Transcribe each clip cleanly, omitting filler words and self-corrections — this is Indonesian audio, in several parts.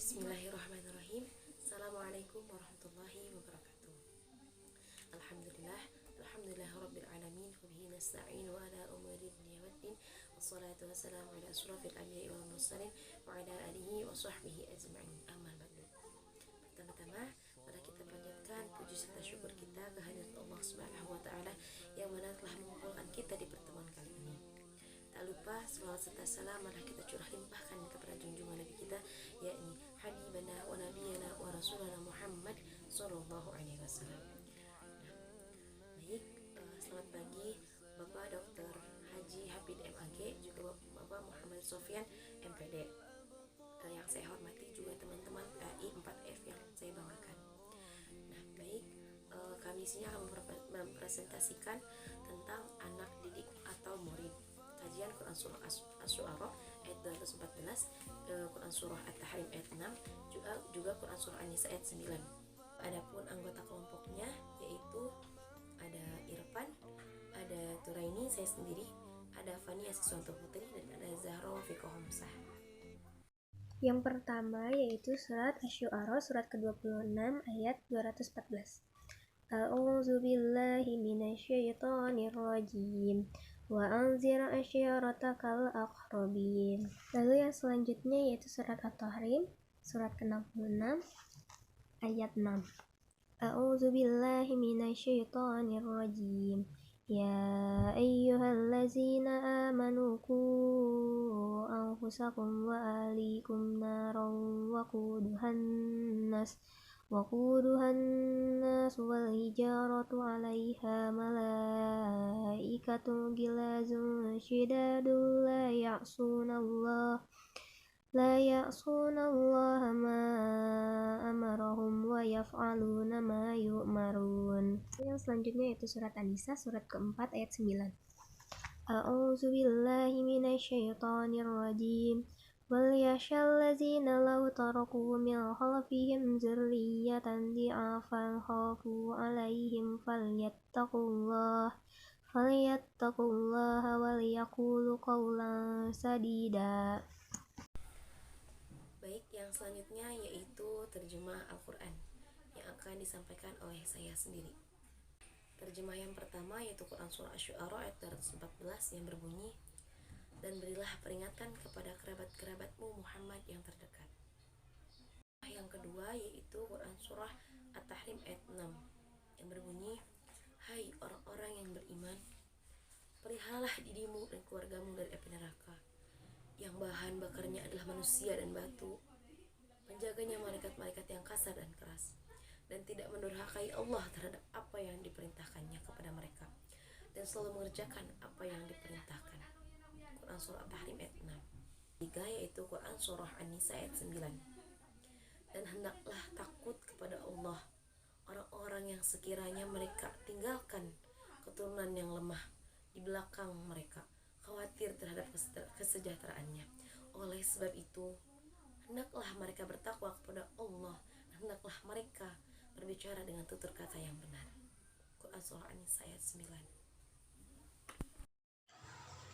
Bismillahirrahmanirrahim. Assalamualaikum warahmatullahi wabarakatuh. Alhamdulillah rabbil alamin, wa bihi nasta'in wa ala umuri dunya waddin. Wassalatu wassalamu ala asyrafil anbiya'i wal mursalin wa ala alihi wa sahbihi ajma'in. Amma ba'du. Pertama-tama, mari kita panjatkan puji serta syukur kita kehadirat Allah Subhanahu wa taala yang mana telah mengumpulkan kita di pertemuan kali ini. Tak lupa selawat serta salam marilah kita curah limpahkan kepada junjungan Nabi kita, yakni Habibana wa Nabiyana wa Rasulana Muhammad Sallallahu Alaihi Wasallam. Baik, selamat pagi Bapak Dr. Haji Hafid MAG, juga Bapak Muhammad Sofyan MPD. Yang saya hormati juga teman-teman PAI 4F yang saya banggakan. Nah, baik, kami sini akan mempresentasikan tentang anak didik atau murid. Kajian Quran Surah Asy-Syu'ara ayat 214, Quran Surah At-Tahrim ayat 6, juga Quran Surah An-Nisa ayat 9. Adapun anggota kelompoknya yaitu ada Irfan, ada Turaini, saya sendiri, ada Fania Siswanto Putri, dan ada Zahra Wafiqah Hamzah. Yang pertama yaitu surat Asy-Syu'ara surat ke-26 ayat 214. A'udzu billahi minasyaitonir rajim. Wa anzir asyiratakal aqrabin. Lalu yang selanjutnya yaitu surat At-Tahrim surat ke-66 ayat 6. A'udzu billahi minasyaitonir rajim. Ya ayyuhallazina amanu qu anfusakum wa ahlikum naran waquduhan nas wal hijaratu 'alaiha malaikatu gilazun syidadun la ya'sunallaha ma amarahum wa yaf'aluna ma yu'marun. Yang selanjutnya yaitu surat An-Nisa surat keempat ayat 9. A'udzu billahi minasyaitonir rajim. Wal yashallazina law taraku min khalfihim dzurriyyatan di'afan khafu 'alaihim falyattaqullaha wal yaqulu qawlan sadida. Baik, yang selanjutnya yaitu terjemah Al-Quran yang akan disampaikan oleh saya sendiri. Terjemah yang pertama yaitu Quran Surah Asy-Syu'ara ayat 214 yang berbunyi, dan berilah peringatan kepada kerabat-kerabatmu Muhammad yang terdekat. Yang kedua yaitu Quran Surah At-Tahrim ayat 6 yang berbunyi, hai orang-orang yang beriman, peliharalah dirimu dan keluargamu dari api neraka yang bahan bakarnya adalah manusia dan batu. Menjaganya malaikat-malaikat yang kasar dan keras, dan tidak mendurhakai Allah terhadap apa yang diperintahkannya kepada mereka, dan selalu mengerjakan apa yang diperintahkan. Quran Surah At-Tahrim ayat 6. 3 yaitu Quran Surah An-Nisa ayat 9. Dan hendaklah takut kepada Allah orang-orang yang sekiranya mereka tinggalkan keturunan yang lemah di belakang mereka, khawatir terhadap kesejahteraannya. Oleh sebab itu, hendaklah mereka bertakwa kepada Allah, dan hendaklah mereka berbicara dengan tutur kata yang benar. Quran Surah An-Nisa ayat 9.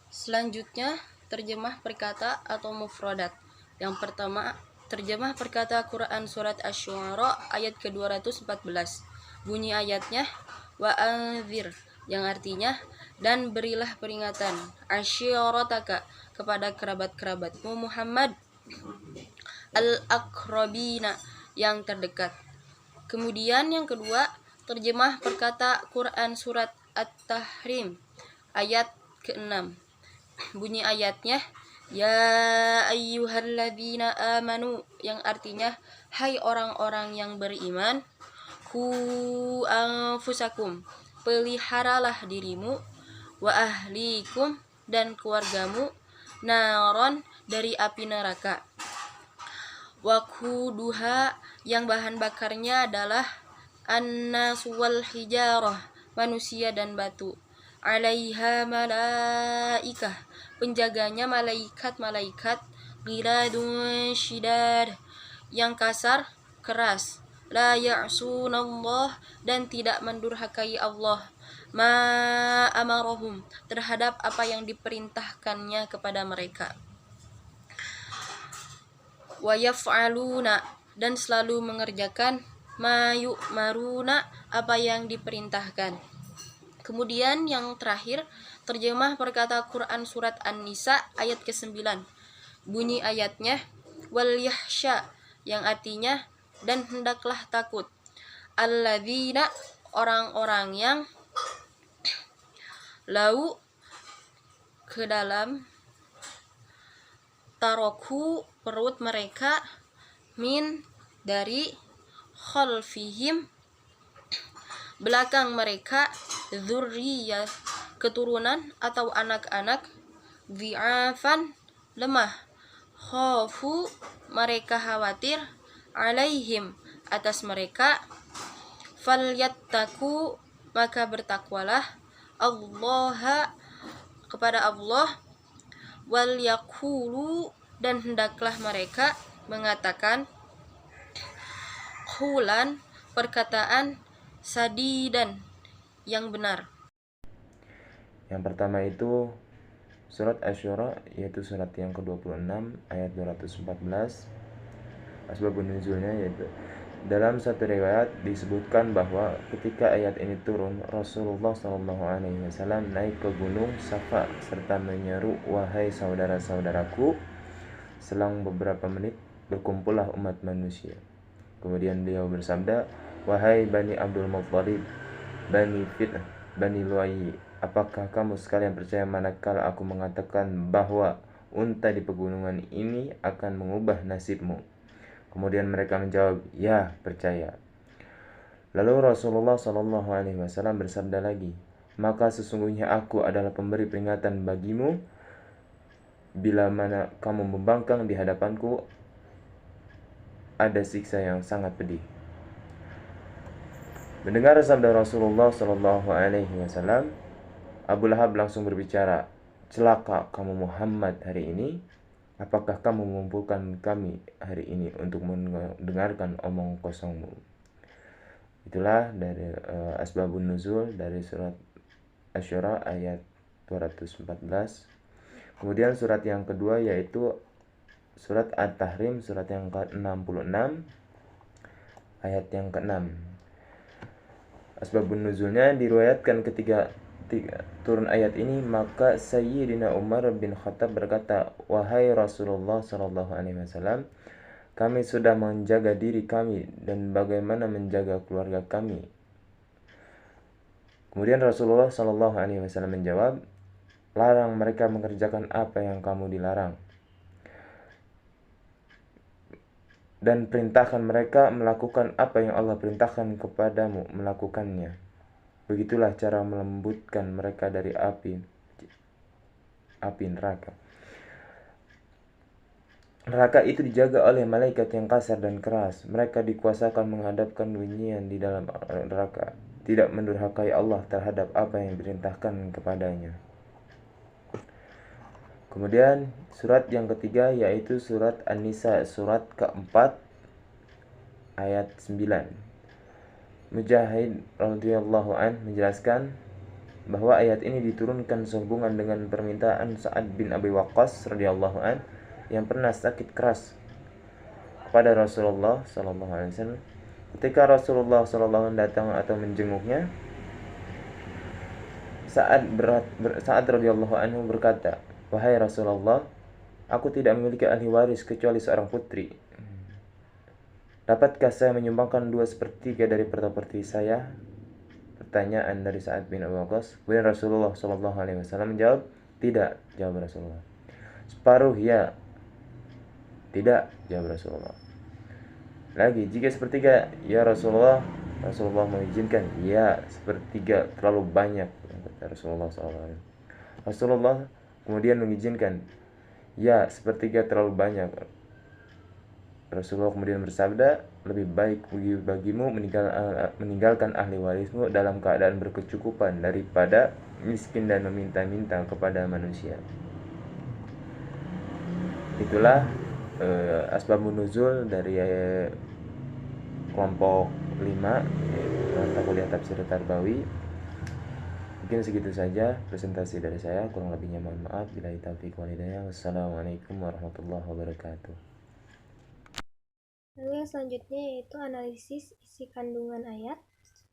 Selanjutnya, terjemah perkata atau mufradat. Yang pertama, terjemah perkata Quran surat Asy-Syu'ara ayat ke-214. Bunyi ayatnya, wa anzir, yang artinya, dan berilah peringatan, asyirataka, kepada kerabat-kerabatmu Muhammad, al-aqrabina, yang terdekat. Kemudian yang kedua, terjemah perkata Quran surat At-Tahrim ayat ke-6. Bunyi ayatnya, ya ayyuhalladzina amanu, yang artinya, hai orang-orang yang beriman, qu anfusakum, peliharalah dirimu, wa ahlikum, dan keluargamu, naron, dari api neraka, waquduha, yang bahan bakarnya adalah annas wal hijarah, manusia dan batu, 'alaiha malaikah, penjaganya malaikat-malaikat, ghiladun syidad, yang kasar, keras, la ya'sunallah, dan tidak mendurhakai Allah, ma amarahum, terhadap apa yang diperintahkannya kepada mereka. wa yaf'aluna, dan selalu mengerjakan ma yu'maruna, apa yang diperintahkan. Kemudian yang terakhir, terjemah perkata Quran surat An-Nisa ayat ke-9. Bunyi ayatnya, wal yahsya, yang artinya dan hendaklah takut. Alladzina, orang-orang yang lau, ke dalam taroku, perut mereka, min, dari, khalfihim, belakang mereka, dzurriyyah, keturunan atau anak-anak, dhi'afan, lemah, khafu, mereka khawatir, alaihim, atas mereka, falyattaku, maka bertakwalah, Allah, kepada Allah, wal yaqulu, dan hendaklah mereka mengatakan qulan, perkataan sadidan, yang benar. Yang pertama itu surat Asy-Syura, yaitu surat yang ke-26 ayat 214. Asbabun nuzulnya yaitu dalam satu riwayat disebutkan bahwa ketika ayat ini turun, Rasulullah SAW naik ke gunung Safa serta menyeru, wahai saudara-saudaraku. Selang beberapa menit berkumpullah umat manusia. Kemudian beliau bersabda, wahai Bani Abdul Muttalib, Bani Fitnah, Bani Lu'ayyi, apakah kamu sekalian percaya manakala aku mengatakan bahwa unta di pegunungan ini akan mengubah nasibmu? Kemudian mereka menjawab, ya, percaya. Lalu Rasulullah SAW bersabda lagi, maka sesungguhnya aku adalah pemberi peringatan bagimu, bila mana kamu membangkang di hadapanku, ada siksa yang sangat pedih. Mendengar sabda Rasulullah SAW, Abu Lahab langsung berbicara, celaka kamu Muhammad hari ini. Apakah kamu mengumpulkan kami hari ini untuk mendengarkan omong kosongmu? Itulah dari asbabun nuzul dari surat Asy-Syura ayat 214. Kemudian surat yang kedua yaitu surat At-Tahrim, surat yang ke-66 ayat yang ke-6. Asbabun nuzulnya diriwayatkan ketika turun ayat ini, maka Sayyidina Umar bin Khattab berkata, wahai Rasulullah SAW, kami sudah menjaga diri kami dan bagaimana menjaga keluarga kami. Kemudian Rasulullah SAW menjawab, larang mereka mengerjakan apa yang kamu dilarang, dan perintahkan mereka melakukan apa yang Allah perintahkan kepadamu melakukannya. Begitulah cara melembutkan mereka dari api neraka. Neraka itu dijaga oleh malaikat yang kasar dan keras. Mereka dikuasakan menghadapkan bunyian di dalam neraka, tidak mendurhakai Allah terhadap apa yang diperintahkan kepadanya. Kemudian surat yang ketiga yaitu surat An-Nisa, surat keempat ayat 9. Mujahid radhiyallahu an menjelaskan bahwa ayat ini diturunkan sehubungan dengan permintaan Sa'ad bin Abi Waqqas radhiyallahu an yang pernah sakit keras kepada Rasulullah sallallahu alaihi wasallam. Ketika Rasulullah sallallahu alaihi wasallam datang atau menjenguknya, Sa'ad radhiyallahu anhu berkata, wahai Rasulullah, aku tidak memiliki ahli waris kecuali seorang putri. Dapatkah saya menyumbangkan 2/3 dari properti saya? Pertanyaan dari Sa'ad bin Abi Waqqas. Kemudian Rasulullah SAW menjawab, tidak, jawab Rasulullah. Separuh, ya. Tidak, jawab Rasulullah. Lagi, jika 1/3, ya Rasulullah. Rasulullah mengizinkan, ya, 1/3 terlalu banyak, kata Rasulullah SAW. Rasulullah kemudian mengizinkan, ya, 1/3 terlalu banyak. Rasulullah kemudian bersabda, lebih baik bagimu meninggalkan ahli warismu dalam keadaan berkecukupan daripada miskin dan meminta-minta kepada manusia. Itulah asbabun nuzul dari kelompok 5 mata kuliah tafsir Tarbawi. Mungkin segitu saja presentasi dari saya, kurang lebihnya mohon maaf. Billahi taufiq wal hidayah. Wassalamualaikum warahmatullahi wabarakatuh. selanjutnya yaitu analisis isi kandungan ayat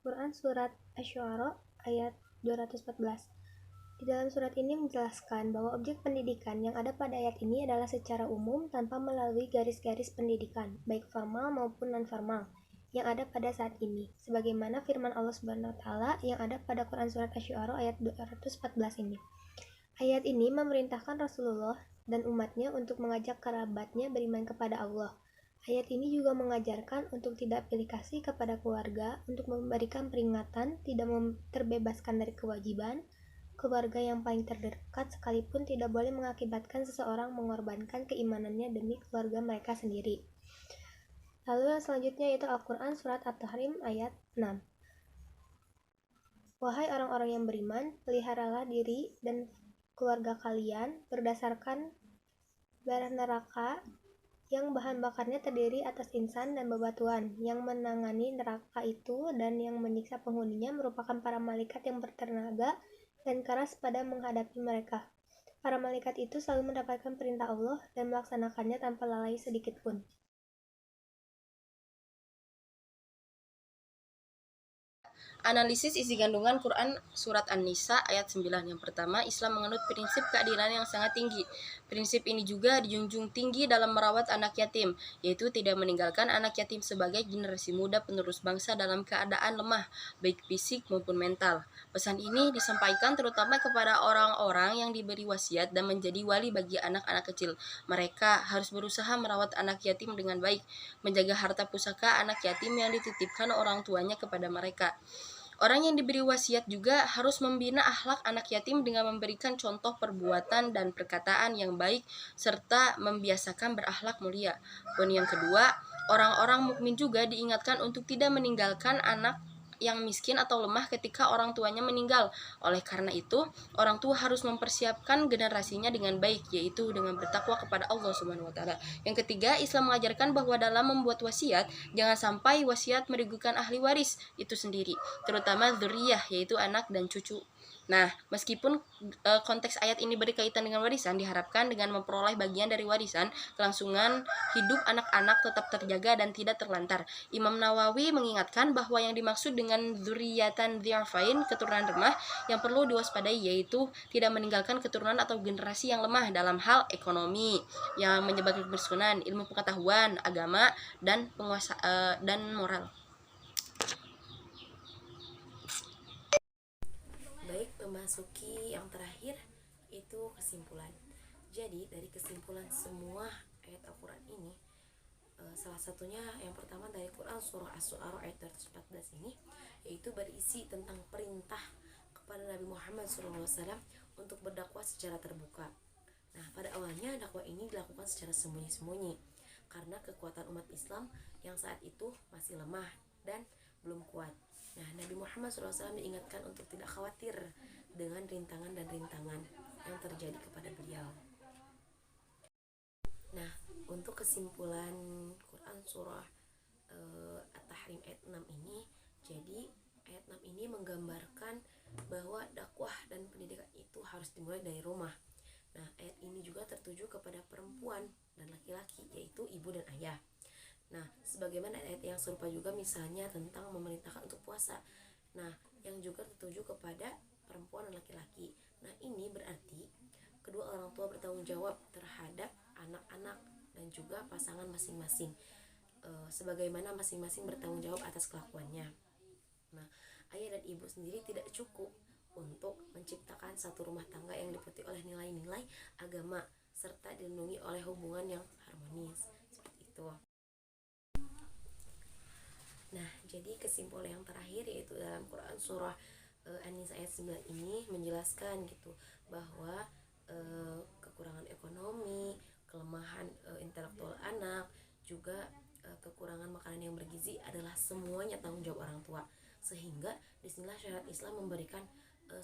Quran Surat Asy-Syu'ara ayat 214. Di dalam surat ini menjelaskan bahwa objek pendidikan yang ada pada ayat ini adalah secara umum tanpa melalui garis-garis pendidikan, baik formal maupun non-formal, yang ada pada saat ini. Sebagaimana firman Allah Subhanahu wa Ta'ala yang ada pada Quran Surat Asy-Syu'ara ayat 214 ini. Ayat ini memerintahkan Rasulullah dan umatnya untuk mengajak kerabatnya beriman kepada Allah. Ayat ini juga mengajarkan untuk tidak pilih kasih kepada keluarga, untuk memberikan peringatan, tidak terbebaskan dari kewajiban, keluarga yang paling terdekat sekalipun tidak boleh mengakibatkan seseorang mengorbankan keimanannya demi keluarga mereka sendiri. Lalu yang selanjutnya yaitu Al-Quran Surat At-Tahrim ayat 6. Wahai orang-orang yang beriman, peliharalah diri dan keluarga kalian berdasarkan bara neraka yang bahan bakarnya terdiri atas insan dan bebatuan. Yang menangani neraka itu dan yang menyiksa penghuninya merupakan para malaikat yang bertenaga dan keras pada menghadapi mereka. Para malaikat itu selalu mendapatkan perintah Allah dan melaksanakannya tanpa lalai sedikit pun. Analisis isi kandungan Quran Surat An-Nisa ayat 9. Yang pertama, Islam menganut prinsip keadilan yang sangat tinggi. Prinsip ini juga dijunjung tinggi dalam merawat anak yatim, yaitu tidak meninggalkan anak yatim sebagai generasi muda penerus bangsa dalam keadaan lemah, baik fisik maupun mental. Pesan ini disampaikan terutama kepada orang-orang yang diberi wasiat dan menjadi wali bagi anak-anak kecil. Mereka harus berusaha merawat anak yatim dengan baik, menjaga harta pusaka anak yatim yang dititipkan orang tuanya kepada mereka. Orang yang diberi wasiat juga harus membina akhlak anak yatim dengan memberikan contoh perbuatan dan perkataan yang baik serta membiasakan berakhlak mulia. Poin yang kedua, orang-orang mukmin juga diingatkan untuk tidak meninggalkan anak yang miskin atau lemah ketika orang tuanya meninggal. Oleh karena itu, orang tua harus mempersiapkan generasinya dengan baik, yaitu dengan bertakwa kepada Allah Subhanahu wa Ta'ala. Yang ketiga, Islam mengajarkan bahwa dalam membuat wasiat, jangan sampai wasiat merugikan ahli waris itu sendiri, terutama dzurriyyah, yaitu anak dan cucu. Nah, meskipun konteks ayat ini berkaitan dengan warisan, diharapkan dengan memperoleh bagian dari warisan, kelangsungan hidup anak-anak tetap terjaga dan tidak terlantar. Imam Nawawi mengingatkan bahwa yang dimaksud dengan dzurriyyatan dzi'afain, keturunan lemah, yang perlu diwaspadai yaitu tidak meninggalkan keturunan atau generasi yang lemah dalam hal ekonomi, yang menyebabkan kemiskinan, ilmu pengetahuan, agama, dan penguasa dan moral. Memasuki yang terakhir itu kesimpulan. Jadi dari kesimpulan semua ayat Al-Quran ini, salah satunya yang pertama dari Quran Surah Asy-Syu'ara ayat 214 ini, yaitu berisi tentang perintah kepada Nabi Muhammad SAW untuk berdakwah secara terbuka. Nah, pada awalnya dakwah ini dilakukan secara sembunyi-sembunyi karena kekuatan umat Islam yang saat itu masih lemah dan belum kuat. Nah, Nabi Muhammad SAW diingatkan untuk tidak khawatir dengan rintangan yang terjadi kepada beliau. Nah, untuk kesimpulan Quran Surah At-Tahrim ayat 6 ini, jadi ayat 6 ini menggambarkan bahwa dakwah dan pendidikan itu harus dimulai dari rumah. Nah, ayat ini juga tertuju kepada perempuan dan laki-laki, yaitu ibu dan ayah. Nah, sebagaimana ayat yang serupa juga misalnya tentang memerintahkan untuk puasa. Nah, yang juga tertuju kepada perempuan dan laki-laki. Nah, ini berarti kedua orang tua bertanggung jawab terhadap anak-anak dan juga pasangan masing-masing, sebagaimana masing-masing bertanggung jawab atas kelakuannya. Nah, ayah dan ibu sendiri tidak cukup untuk menciptakan satu rumah tangga yang dipenuhi oleh nilai-nilai agama serta dilindungi oleh hubungan yang harmonis, seperti itu. Nah, jadi kesimpulan yang terakhir yaitu dalam Quran Surah An-Nisa ayat 9 ini menjelaskan gitu bahwa kekurangan ekonomi, kelemahan intelektual anak, juga kekurangan makanan yang bergizi adalah semuanya tanggung jawab orang tua. Sehingga disinilah syariat Islam memberikan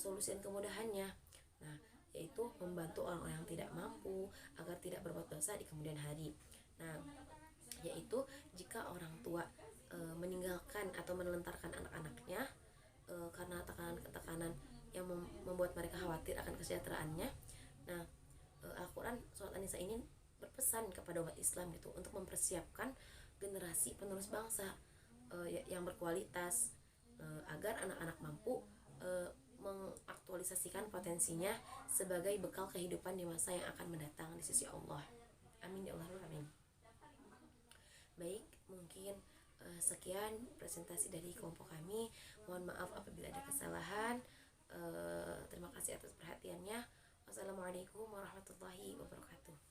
solusi dan kemudahannya. Nah, yaitu membantu orang-orang yang tidak mampu agar tidak berbuat dosa di kemudian hari. Nah, yaitu jika orang tua meninggalkan atau menelantarkan anak-anaknya karena tekanan-tekanan yang membuat mereka khawatir akan kesejahteraannya. Nah, Al-Quran Surat An-Nisa ini berpesan kepada umat Islam gitu untuk mempersiapkan generasi penerus bangsa yang berkualitas, agar anak-anak mampu mengaktualisasikan potensinya sebagai bekal kehidupan di masa yang akan mendatang di sisi Allah. Amin ya Allah, amin. Baik, mungkin sekian presentasi dari kelompok kami. Mohon maaf apabila ada kesalahan. Terima kasih atas perhatiannya. Wassalamualaikum warahmatullahi wabarakatuh.